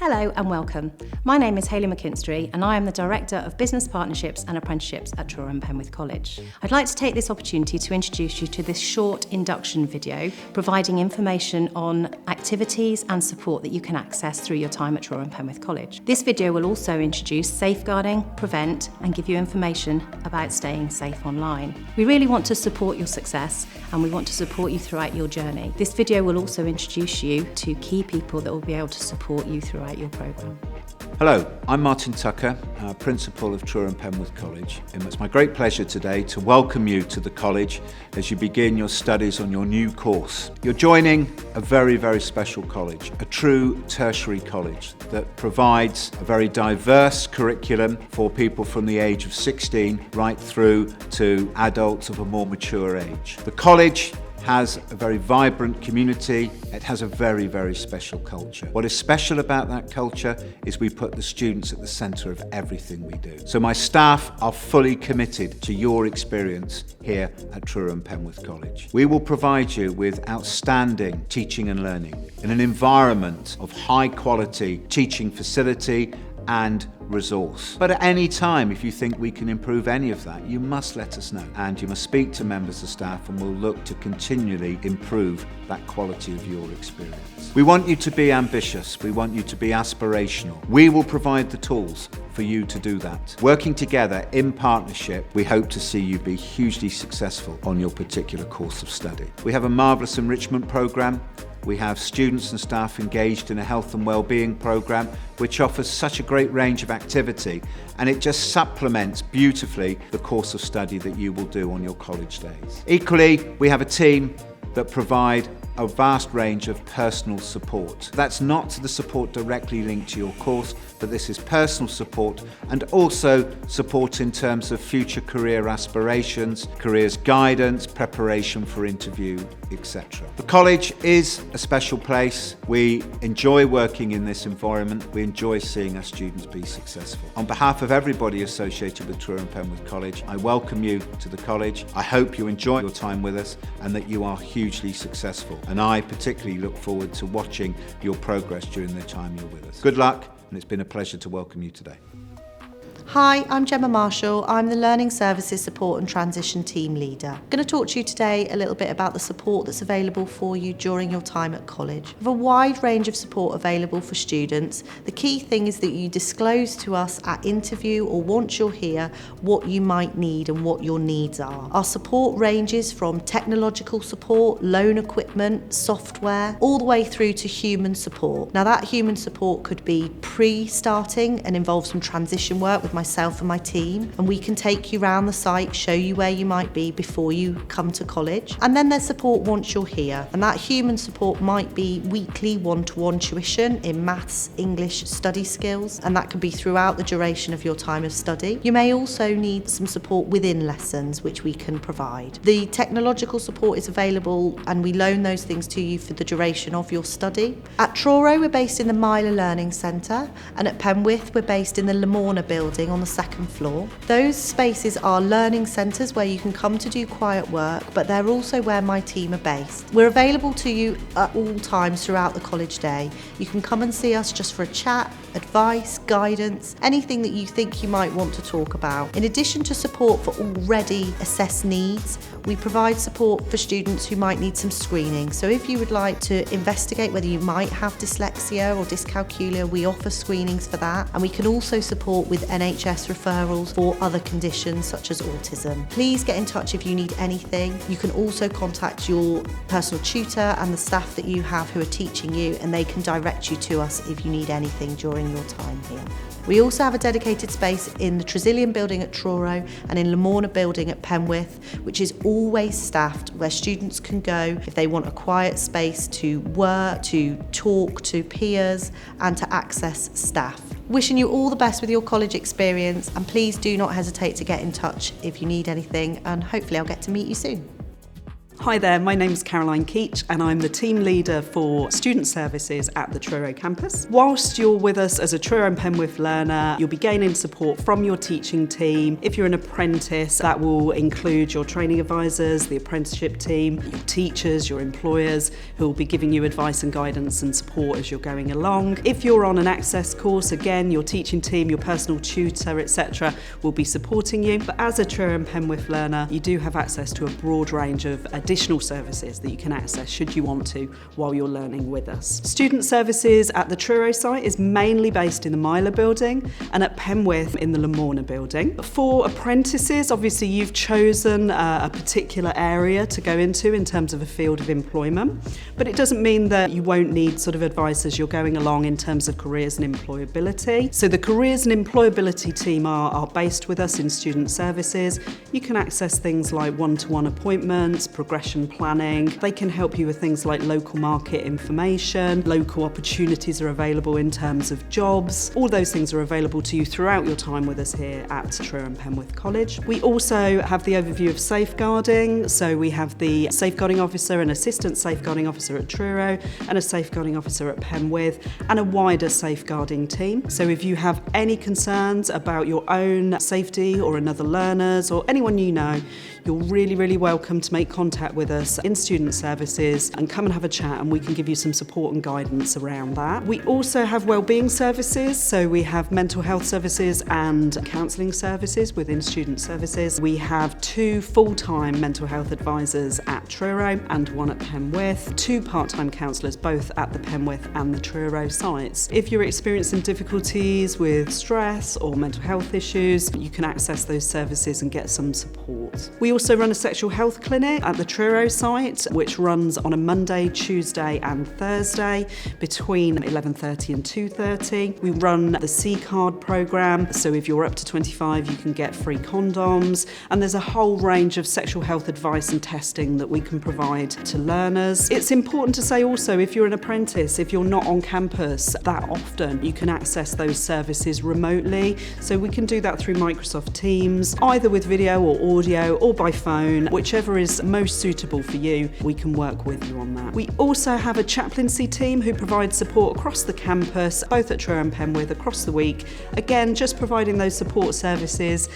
Hello and welcome. My name is Hayley McKinstry and I am the Director of Business Partnerships and Apprenticeships at Truro Penwith College. I'd like to take this opportunity to introduce you to this short induction video providing information on activities and support that you can access through your time at Truro Penwith College. This video will also introduce safeguarding, prevent and give you information about staying safe online. We really want to support your success and we want to support you throughout your journey. This video will also introduce you to key people that will be able to support you throughout your programme. Hello, I'm Martin Tucker, Principal of Truro Penwith College, and it's my great pleasure today to welcome you to the college as you begin your studies on your new course. You're joining a very, very special college, a true tertiary college that provides a very diverse curriculum for people from the age of 16 right through to adults of a more mature age. The college has a very vibrant community. It has a very, very special culture. What is special about that culture is we put the students at the centre of everything we do. So my staff are fully committed to your experience here at Truro Penwith College. We will provide you with outstanding teaching and learning in an environment of high quality teaching facility and resource. But at any time, if you think we can improve any of that, you must let us know. And you must speak to members of staff and we'll look to continually improve that quality of your experience. We want you to be ambitious. We want you to be aspirational. We will provide the tools for you to do that. Working together in partnership, we hope to see you be hugely successful on your particular course of study. We have a marvellous enrichment programme. We have students and staff engaged in a health and wellbeing programme which offers such a great range of activity, and it just supplements beautifully the course of study that you will do on your college days. Equally, we have a team that provide a vast range of personal support. That's not the support directly linked to your course, but this is personal support and also support in terms of future career aspirations, careers guidance, preparation for interview, etc. The college is a special place. We enjoy working in this environment. We enjoy seeing our students be successful. On behalf of everybody associated with Truro Penwith College, I welcome you to the college. I hope you enjoy your time with us and that you are hugely successful. And I particularly look forward to watching your progress during the time you're with us. Good luck, and it's been a pleasure to welcome you today. Hi, I'm Gemma Marshall. I'm the Learning Services Support and Transition Team Leader. I'm going to talk to you today a little bit about the support that's available for you during your time at college. We have a wide range of support available for students. The key thing is that you disclose to us at interview or once you're here what you might need and what your needs are. Our support ranges from technological support, loan equipment, software, all the way through to human support. Now that human support could be pre-starting and involve some transition work with myself and my team, and we can take you around the site, show you where you might be before you come to college. And then there's support once you're here, and that human support might be weekly one-to-one tuition in maths, English, study skills, and that can be throughout the duration of your time of study. You may also need some support within lessons, which we can provide. The technological support is available and we loan those things to you for the duration of your study. At Truro, we're based in the Myler Learning Centre, and at Penwith, we're based in the Lamorna building on the second floor. Those spaces are learning centres where you can come to do quiet work, but they're also where my team are based. We're available to you at all times throughout the college day. You can come and see us just for a chat, advice, guidance, anything that you think you might want to talk about. In addition to support for already assessed needs, we provide support for students who might need some screening. So if you would like to investigate whether you might have dyslexia or dyscalculia, we offer screenings for that, and we can also support with NHS referrals for other conditions such as autism. Please get in touch if you need anything. You can also contact your personal tutor and the staff that you have who are teaching you, and they can direct you to us if you need anything during your time here. We also have a dedicated space in the Tresillian building at Truro and in Lamorna building at Penwith, which is always staffed, where students can go if they want a quiet space to work, to talk to peers and to access staff. Wishing you all the best with your college experience, and please do not hesitate to get in touch if you need anything, and hopefully I'll get to meet you soon. Hi there, my name's Caroline Keach and I'm the team leader for student services at the Truro campus. Whilst you're with us as a Truro Penwith learner, you'll be gaining support from your teaching team. If you're an apprentice, that will include your training advisors, the apprenticeship team, your teachers, your employers, who will be giving you advice and guidance and support as you're going along. If you're on an access course, again, your teaching team, your personal tutor, etc. will be supporting you. But as a Truro Penwith learner, you do have access to a broad range of additional services that you can access should you want to while you're learning with us. Student services at the Truro site is mainly based in the Myler building and at Penwith in the Lamorna building. For apprentices, obviously you've chosen a particular area to go into in terms of a field of employment, but it doesn't mean that you won't need sort of advice as you're going along in terms of careers and employability. So the careers and employability team are based with us in student services. You can access things like one-to-one appointments, progression planning. They can help you with things like local market information, local opportunities are available in terms of jobs. All those things are available to you throughout your time with us here at Truro Penwith College. We also have the overview of safeguarding. So we have the safeguarding officer and assistant safeguarding officer at Truro and a safeguarding officer at Penwith and a wider safeguarding team. So if you have any concerns about your own safety or another learner's or anyone you know, you're really welcome to make contact with us in student services and come and have a chat and we can give you some support and guidance around that. We also have wellbeing services, so we have mental health services and counselling services within student services. We have 2 full-time mental health advisors at Truro and 1 at Penwith, 2 part-time counsellors both at the Penwith and the Truro sites. If you're experiencing difficulties with stress or mental health issues, you can access those services and get some support. We also run a sexual health clinic at the Truro site, which runs on a Monday, Tuesday and Thursday between 11:30 and 2:30. We run the C-Card programme, so if you're up to 25 you can get free condoms, and there's a whole range of sexual health advice and testing that we can provide to learners. It's important to say also, if you're an apprentice, if you're not on campus that often, you can access those services remotely, so we can do that through Microsoft Teams, either with video or audio or by phone, whichever is most suitable for you, we can work with you on that. We also have a chaplaincy team who provide support across the campus, both at Truro and Penwith across the week. Again, just providing those support services,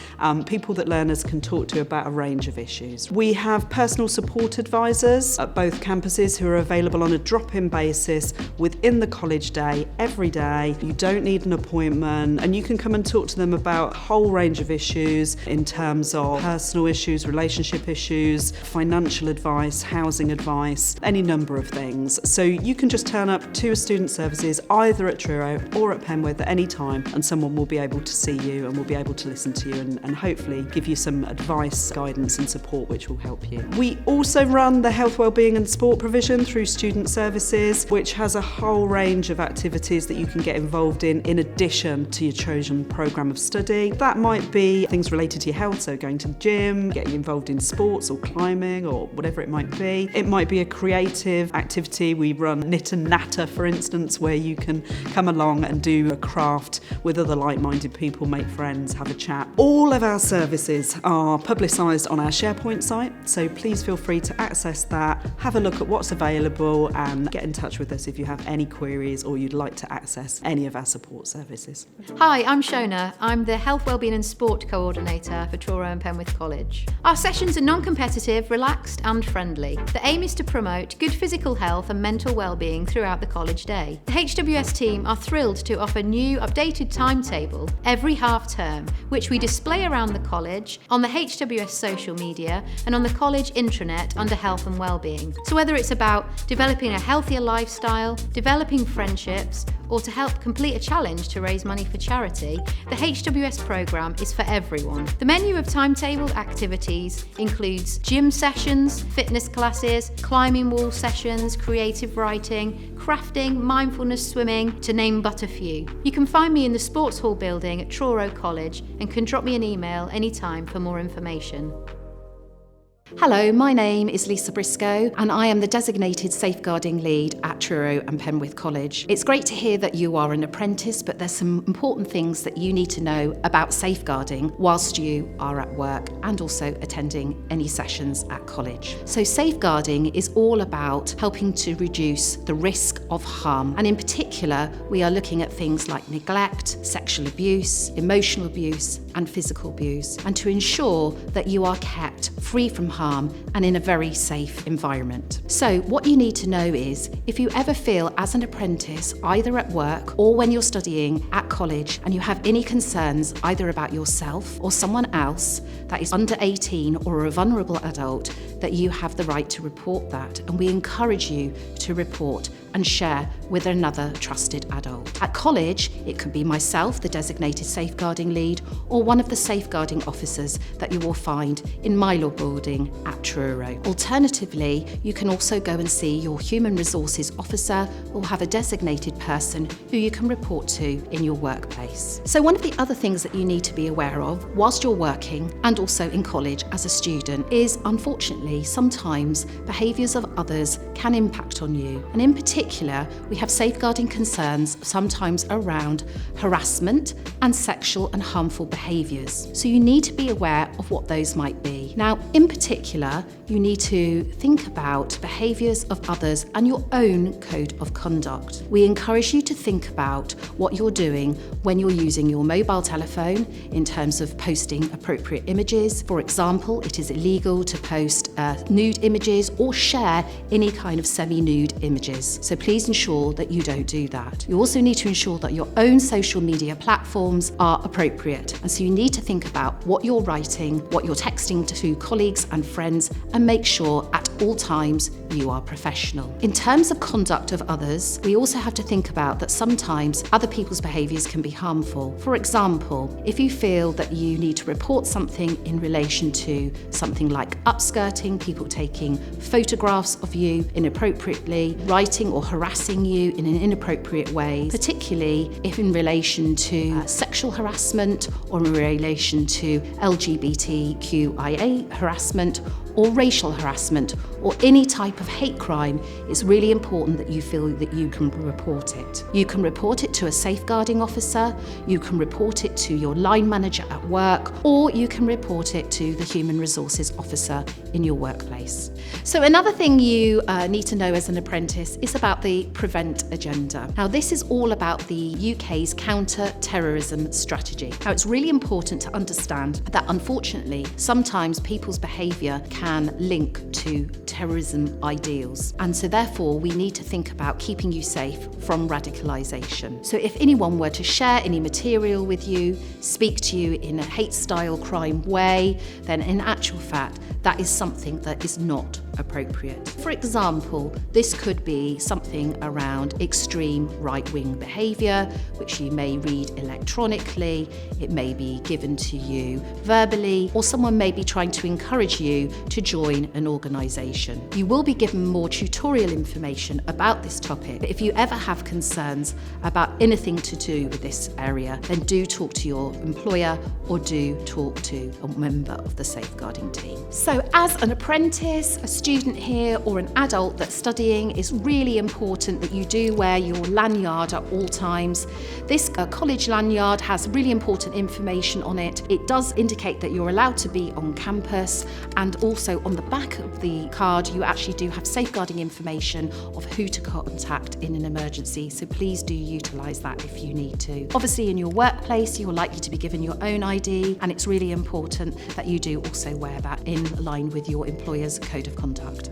people that learners can talk to about a range of issues. We have personal support advisors at both campuses who are available on a drop-in basis within the college day, every day. You don't need an appointment and you can come and talk to them about a whole range of issues in terms of personal issues, relationship issues, financial advice, housing advice, any number of things. So you can just turn up to a student services either at Truro or at Penwith at any time and someone will be able to see you and will be able to listen to you and hopefully give you some advice, guidance and support which will help you. We also run the health, wellbeing and sport provision through student services, which has a whole range of activities that you can get involved in addition to your chosen programme of study. That might be things related to your health, so going to the gym, getting involved in sports or climbing or whatever it might be. It might be a creative activity. We run Knit and Natter, for instance, where you can come along and do a craft with other like-minded people, make friends, have a chat. All of our services are publicised on our SharePoint site, so please feel free to access that, have a look at what's available and get in touch with us if you have any queries or you'd like to access any of our support services. Hi, I'm Shona. I'm the Health, Wellbeing and Sport Coordinator for Truro and Penwith College. Our sessions are non-competitive, relaxed and friendly. The aim is to promote good physical health and mental well-being throughout the college day. The HWS team are thrilled to offer new updated timetable every half term, which we display around the college, on the HWS social media and on the college intranet under health and well-being. So whether it's about developing a healthier lifestyle, developing friendships, or to help complete a challenge to raise money for charity, the HWS programme is for everyone. The menu of timetabled activities includes gym sessions, fitness classes, climbing wall sessions, creative writing, crafting, mindfulness swimming, to name but a few. You can find me in the Sports Hall building at Truro College and can drop me an email anytime for more information. Hello, my name is Lisa Briscoe and I am the designated safeguarding lead at Truro and Penwith College. It's great to hear that you are an apprentice, but there's some important things that you need to know about safeguarding whilst you are at work and also attending any sessions at college. So safeguarding is all about helping to reduce the risk of harm, and in particular we are looking at things like neglect, sexual abuse, emotional abuse and physical abuse, and to ensure that you are kept free from harm and in a very safe environment. So what you need to know is, if you ever feel as an apprentice, either at work or when you're studying at college, and you have any concerns either about yourself or someone else that is under 18 or a vulnerable adult, that you have the right to report that, and we encourage you to report and share with another trusted adult. At college, it could be myself, the designated safeguarding lead, or one of the safeguarding officers that you will find in my law building at Truro. Alternatively, you can also go and see your human resources officer, or have a designated person who you can report to in your workplace. So one of the other things that you need to be aware of whilst you're working and also in college as a student is, unfortunately, sometimes behaviours of others can impact on you. And in particular, we have safeguarding concerns sometimes around harassment and sexual and harmful behaviours. So you need to be aware of what those might be. Now, in particular, you need to think about behaviours of others and your own code of conduct. We encourage you to think about what you're doing when you're using your mobile telephone in terms of posting appropriate images. For example, it is illegal to post nude images or share any kind of semi-nude images. So please ensure that you don't do that. You also need to ensure that your own social media platforms are appropriate. And so you need to think about what you're writing, what you're texting to colleagues and friends, and make sure at all times you are professional. In terms of conduct of others, we also have to think about that sometimes other people's behaviours can be harmful. For example, if you feel that you need to report something in relation to something like upskirting, people taking photographs of you inappropriately, writing or harassing you in an inappropriate way, particularly if in relation to sexual harassment or in relation to LGBTQIA harassment or racial harassment or any type of hate crime, it's really important that you feel that you can report it. You can report it to a safeguarding officer, you can report it to your line manager at work, or you can report it to the human resources officer in your workplace. So another thing you need to know as an apprentice is about the Prevent agenda. Now, this is all about the UK's counter-terrorism strategy. Now, it's really important to understand that unfortunately sometimes people's behaviour can link to terrorism ideals, and so therefore we need to think about keeping you safe from radicalisation. So if anyone were to share any material with you, speak to you in a hate style crime way, then in actual fact that is something that is not appropriate. For example, this could be something around extreme right-wing behaviour, which you may read electronically, it may be given to you verbally, or someone may be trying to encourage you to join an organisation. You will be given more tutorial information about this topic, but if you ever have concerns about anything to do with this area, then do talk to your employer or do talk to a member of the safeguarding team. So as an apprentice, a student here or an adult that's studying, it's really important that you do wear your lanyard at all times. This college lanyard has really important information on it. It does indicate that you're allowed to be on campus, and also on the back of the card you actually do have safeguarding information of who to contact in an emergency, so please do utilise that if you need to. Obviously in your workplace you're likely to be given your own ID, and it's really important that you do also wear that in line with your employer's code of conduct.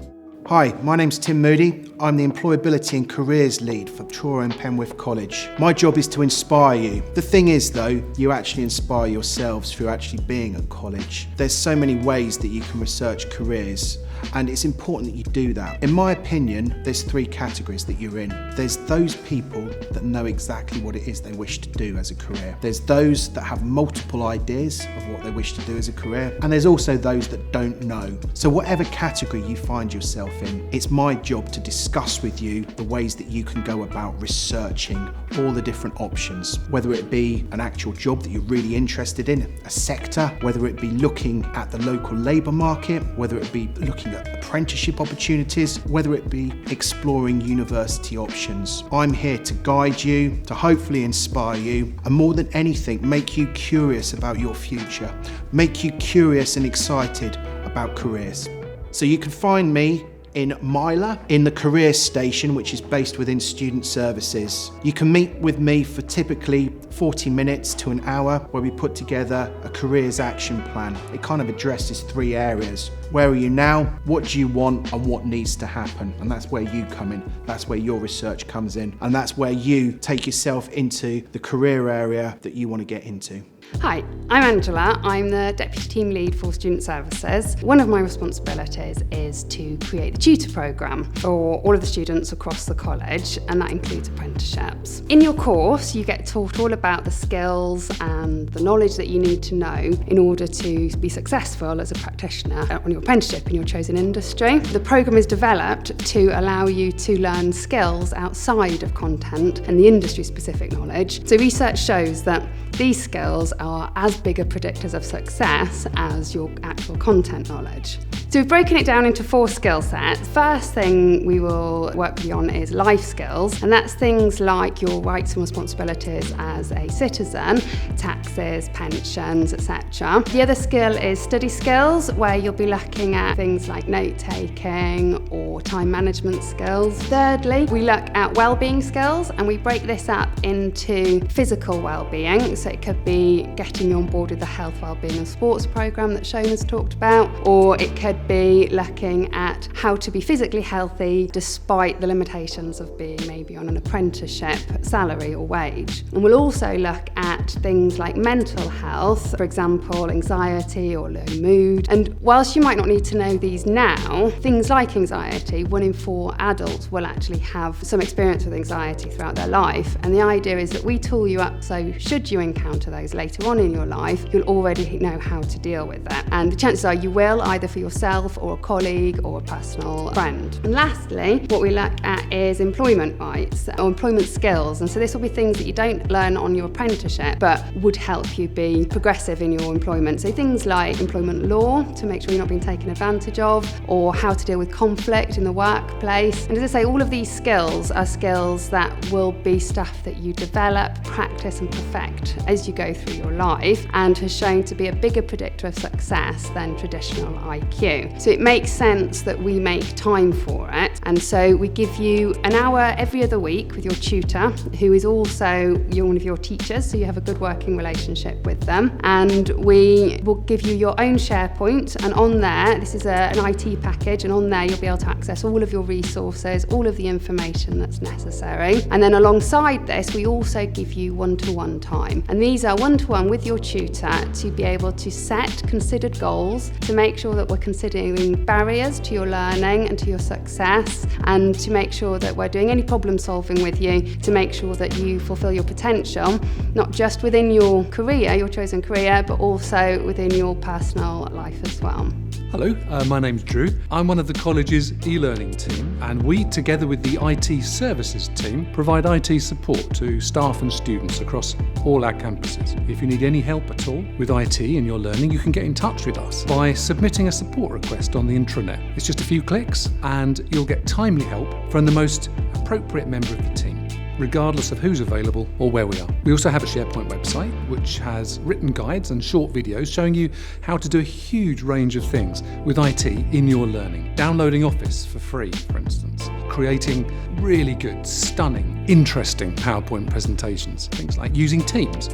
Hi, my name's Tim Moody. I'm the Employability and Careers Lead for Truro Penwith College. My job is to inspire you. The thing is though, you actually inspire yourselves through actually being at college. There's so many ways that you can research careers. And it's important that you do that. In my opinion, there's 3 categories that you're in. There's those people that know exactly what it is they wish to do as a career. There's those that have multiple ideas of what they wish to do as a career. And there's also those that don't know. So whatever category you find yourself in, it's my job to discuss with you the ways that you can go about researching all the different options, whether it be an actual job that you're really interested in, a sector, whether it be looking at the local labour market, whether it be looking at apprenticeship opportunities, whether it be exploring university options. I'm here to guide you, to hopefully inspire you, and more than anything, make you curious about your future, make you curious and excited about careers. So you can find me in Myla, in the Careers Station, which is based within Student Services. You can meet with me for typically 40 minutes to an hour, where we put together a careers action plan. It kind of addresses 3 areas. Where are you now? What do you want? And what needs to happen? And that's where you come in. That's where your research comes in. And that's where you take yourself into the career area that you want to get into. Hi, I'm Angela. I'm the Deputy Team Lead for Student Services. One of my responsibilities is to create the tutor programme for all of the students across the college, and that includes apprenticeships. In your course, you get taught all about the skills and the knowledge that you need to know in order to be successful as a practitioner on your apprenticeship in your chosen industry. The programme is developed to allow you to learn skills outside of content and the industry-specific knowledge. So research shows that these skills are as big a predictors of success as your actual content knowledge. So we've broken it down into 4 skill sets. First thing we will work with you on is life skills, and that's things like your rights and responsibilities as a citizen, taxes, pensions, etc. The other skill is study skills, where you'll be looking at things like note-taking or time management skills. Thirdly, we look at well-being skills, and we break this up into physical well-being. So it could be getting you on board with the health, wellbeing and sports programme that Shona's talked about, or it could be looking at how to be physically healthy despite the limitations of being maybe on an apprenticeship salary or wage. And we'll also look at things like mental health, for example, anxiety or low mood. And whilst you might not need to know these now, things like anxiety, 1 in 4 adults will actually have some experience with anxiety throughout their life. And the idea is that we tool you up so should you encounter those later on in your life, you'll already know how to deal with that. And the chances are you will, either for yourself or a colleague or a personal friend. And lastly, what we look at is employment rights or employment skills. And so this will be things that you don't learn on your apprenticeship, but would help you be progressive in your employment. So things like employment law, to make sure you're not being taken advantage of, or how to deal with conflict in the workplace. And as I say, all of these skills are skills that will be stuff that you develop, practice and perfect as you go through your life, and has shown to be a bigger predictor of success than traditional IQ. So it makes sense that we make time for it, and so we give you an hour every other week with your tutor, who is also one of your teachers, so you have a good working relationship with them. And we will give you your own SharePoint, and on there, this is an IT package, and on there you'll be able to access all of your resources, all of the information that's necessary. And then alongside this, we also give you one-to-one time, and these are one-to-one with your tutor to be able to set considered goals, to make sure that we're considering barriers to your learning and to your success, and to make sure that we're doing any problem solving with you to make sure that you fulfill your potential, not just within your career, your chosen career, but also within your personal life as well. Hello, my name's Drew. I'm one of the college's e-learning team, and we, together with the IT services team, provide IT support to staff and students across all our campuses. If you need any help at all with IT and your learning, you can get in touch with us by submitting a support request on the intranet. It's just a few clicks and you'll get timely help from the most appropriate member of the team, regardless of who's available or where we are. We also have a SharePoint website which has written guides and short videos showing you how to do a huge range of things with IT in your learning. Downloading Office for free, for instance. Creating really good, stunning, interesting PowerPoint presentations. Things like using Teams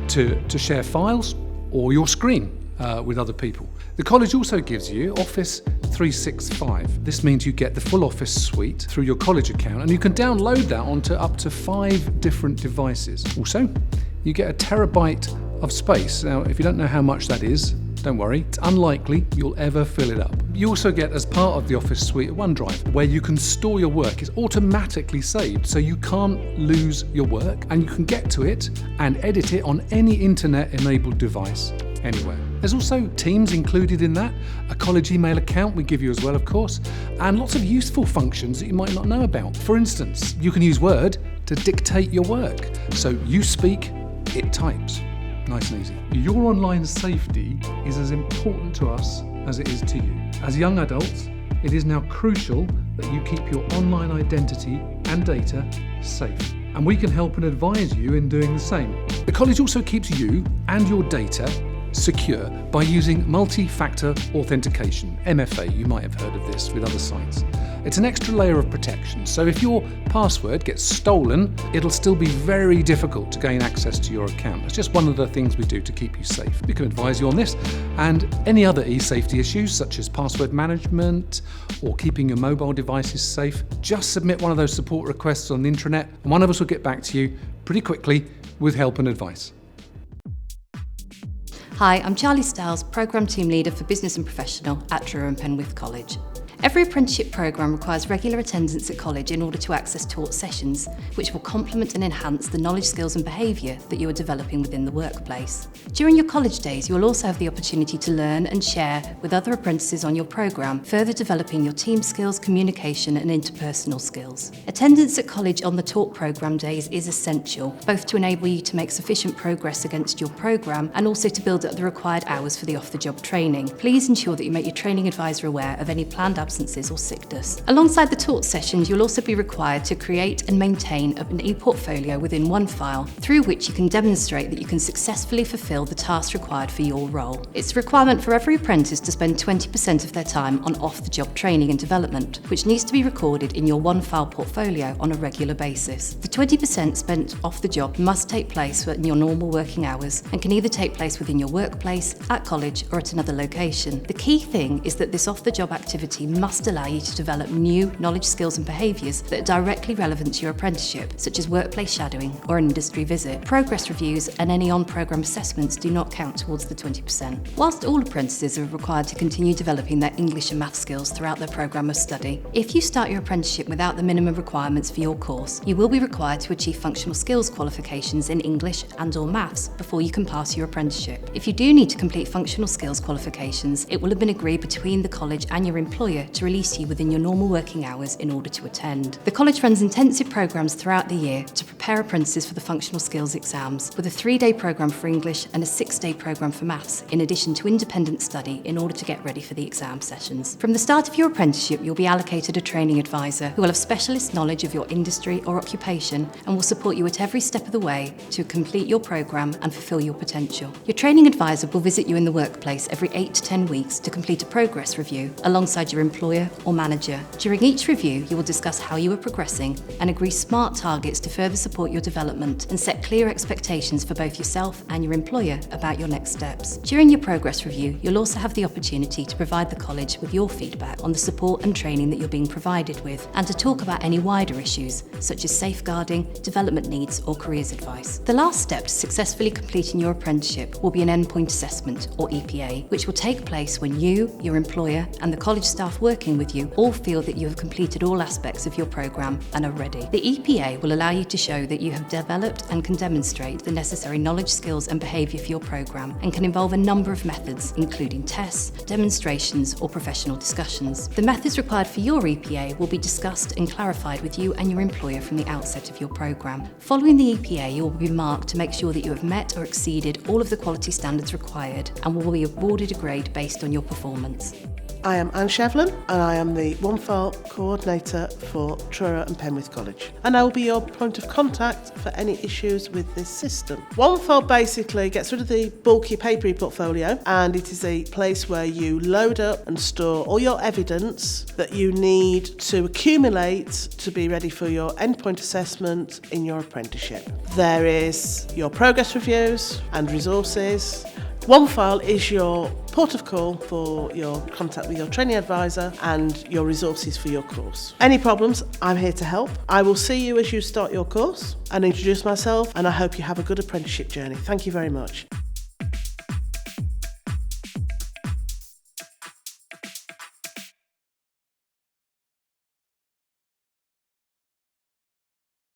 to share files or your screen with other people. The college also gives you Office 365. This means you get the full Office suite through your college account, and you can download that onto up to 5 different devices. Also, you get a terabyte of space. Now, if you don't know how much that is, don't worry, it's unlikely you'll ever fill it up. You also get, as part of the Office suite, OneDrive, where you can store your work. It's automatically saved, so you can't lose your work, and you can get to it and edit it on any internet-enabled device anywhere. There's also Teams included in that, a college email account we give you as well, of course, and lots of useful functions that you might not know about. For instance, you can use Word to dictate your work. So you speak, it types. Nice and easy. Your online safety is as important to us as it is to you. As young adults, it is now crucial that you keep your online identity and data safe. And we can help and advise you in doing the same. The college also keeps you and your data secure by using multi-factor authentication, MFA. You might have heard of this with other sites. It's an extra layer of protection, so if your password gets stolen, it'll still be very difficult to gain access to your account. It's just one of the things we do to keep you safe. We can advise you on this and any other e-safety issues such as password management or keeping your mobile devices safe. Just submit one of those support requests on the intranet and one of us will get back to you pretty quickly with help and advice. Hi, I'm Charlie Stiles, Programme Team Leader for Business and Professional at Truro Penwith College. Every apprenticeship programme requires regular attendance at college in order to access taught sessions, which will complement and enhance the knowledge, skills and behaviour that you are developing within the workplace. During your college days, you will also have the opportunity to learn and share with other apprentices on your programme, further developing your team skills, communication and interpersonal skills. Attendance at college on the taught programme days is essential, both to enable you to make sufficient progress against your programme and also to build up the required hours for the off-the-job training. Please ensure that you make your training advisor aware of any planned absences or sickness. Alongside the taught sessions, you'll also be required to create and maintain an e-portfolio within OneFile, through which you can demonstrate that you can successfully fulfil the tasks required for your role. It's a requirement for every apprentice to spend 20% of their time on off-the-job training and development, which needs to be recorded in your OneFile portfolio on a regular basis. The 20% spent off the job must take place in your normal working hours and can either take place within your workplace, at college or at another location. The key thing is that this off-the-job activity must allow you to develop new knowledge, skills and behaviours that are directly relevant to your apprenticeship, such as workplace shadowing or an industry visit. Progress reviews and any on-programme assessments do not count towards the 20%. Whilst all apprentices are required to continue developing their English and maths skills throughout their programme of study, if you start your apprenticeship without the minimum requirements for your course, you will be required to achieve functional skills qualifications in English and/or maths before you can pass your apprenticeship. If you do need to complete functional skills qualifications, it will have been agreed between the college and your employer to release you within your normal working hours in order to attend. The college runs intensive programmes throughout the year to prepare apprentices for the functional skills exams, with a 3-day programme for English and a 6-day programme for maths, in addition to independent study in order to get ready for the exam sessions. From the start of your apprenticeship, you'll be allocated a training advisor who will have specialist knowledge of your industry or occupation and will support you at every step of the way to complete your programme and fulfil your potential. Your training advisor will visit you in the workplace every 8 to 10 weeks to complete a progress review alongside your employer or manager. During each review, you will discuss how you are progressing and agree smart targets to further support your development and set clear expectations for both yourself and your employer about your next steps. During your progress review, you'll also have the opportunity to provide the college with your feedback on the support and training that you're being provided with and to talk about any wider issues, such as safeguarding, development needs or careers advice. The last step to successfully completing your apprenticeship will be an endpoint assessment, or EPA, which will take place when you, your employer and the college staff working with you all feel that you have completed all aspects of your programme and are ready. The EPA will allow you to show that you have developed and can demonstrate the necessary knowledge, skills and behaviour for your programme and can involve a number of methods, including tests, demonstrations or professional discussions. The methods required for your EPA will be discussed and clarified with you and your employer from the outset of your programme. Following the EPA, you will be marked to make sure that you have met or exceeded all of the quality standards required and will be awarded a grade based on your performance. I am Anne Shevlin and I am the OneFile Coordinator for Truro and Penwith College, and I will be your point of contact for any issues with this system. OneFile basically gets rid of the bulky papery portfolio, and it is a place where you load up and store all your evidence that you need to accumulate to be ready for your endpoint assessment in your apprenticeship. There is your progress reviews and resources. OneFile is your port of call for your contact with your training advisor and your resources for your course. Any problems, I'm here to help. I will see you as you start your course and introduce myself, and I hope you have a good apprenticeship journey. Thank you very much.